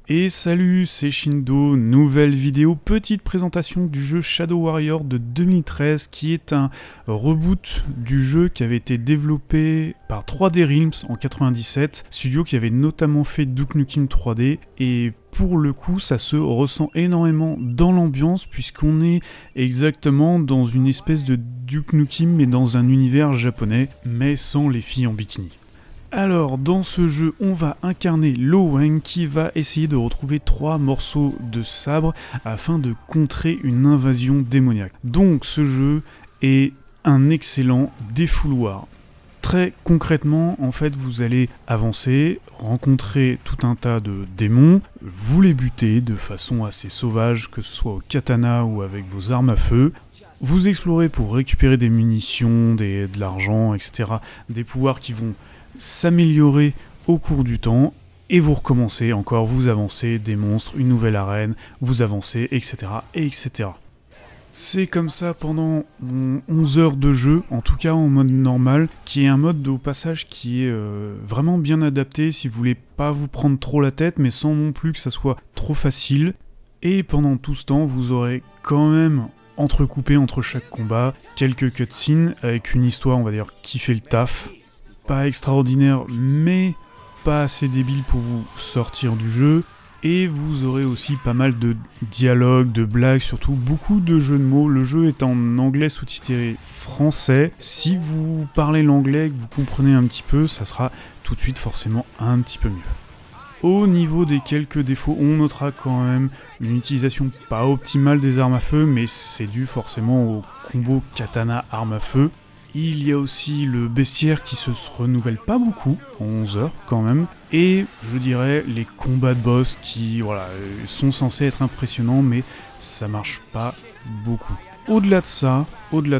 Et salut, c'est Shindo, nouvelle vidéo, petite présentation du jeu Shadow Warrior de 2013 qui est un reboot du jeu qui avait été développé par 3D Realms en 97, studio qui avait notamment fait Duke Nukem 3D, et pour le coup ça se ressent énormément dans l'ambiance puisqu'on est exactement dans une espèce de Duke Nukem mais dans un univers japonais, mais sans les filles en bikini. Alors, dans ce jeu, on va incarner Lo Wang qui va essayer de retrouver 3 morceaux de sabre afin de contrer une invasion démoniaque. Donc, ce jeu est un excellent défouloir. Très concrètement, en fait, vous allez avancer, rencontrer tout un tas de démons, vous les butez de façon assez sauvage, que ce soit au katana ou avec vos armes à feu. Vous explorez pour récupérer des munitions, de l'argent, etc. Des pouvoirs qui vont s'améliorer au cours du temps, et vous recommencez encore, vous avancez, des monstres, une nouvelle arène, vous avancez, etc. etc. C'est comme ça pendant 11 heures de jeu, en tout cas en mode normal, qui est un mode au passage qui est vraiment bien adapté si vous voulez pas vous prendre trop la tête, mais sans non plus que ça soit trop facile. Et pendant tout ce temps, vous aurez quand même entrecoupé entre chaque combat quelques cutscenes avec une histoire, on va dire, qui fait le taf. Pas extraordinaire, mais pas assez débile pour vous sortir du jeu. Et vous aurez aussi pas mal de dialogues, de blagues, surtout beaucoup de jeux de mots. Le jeu est en anglais sous-titré français. Si vous parlez l'anglais, que vous comprenez un petit peu, ça sera tout de suite forcément un petit peu mieux. Au niveau des quelques défauts, on notera quand même une utilisation pas optimale des armes à feu, mais c'est dû forcément au combo katana arme à feu. Il y a aussi le bestiaire qui se renouvelle pas beaucoup, en 11 heures quand même, et je dirais les combats de boss qui sont censés être impressionnants, mais ça marche pas beaucoup. Au-delà de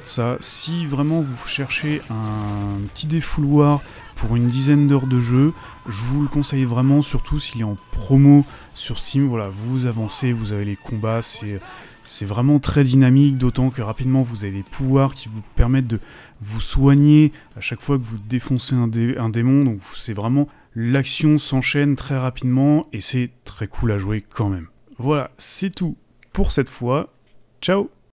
ça, si vraiment vous cherchez un petit défouloir pour une dizaine d'heures de jeu, je vous le conseille vraiment, surtout s'il est en promo sur Steam. Voilà, vous avancez, vous avez les combats, c'est vraiment très dynamique, d'autant que rapidement vous avez des pouvoirs qui vous permettent de vous soigner à chaque fois que vous défoncez un démon, donc c'est vraiment, l'action s'enchaîne très rapidement et c'est très cool à jouer quand même. Voilà, c'est tout pour cette fois, ciao!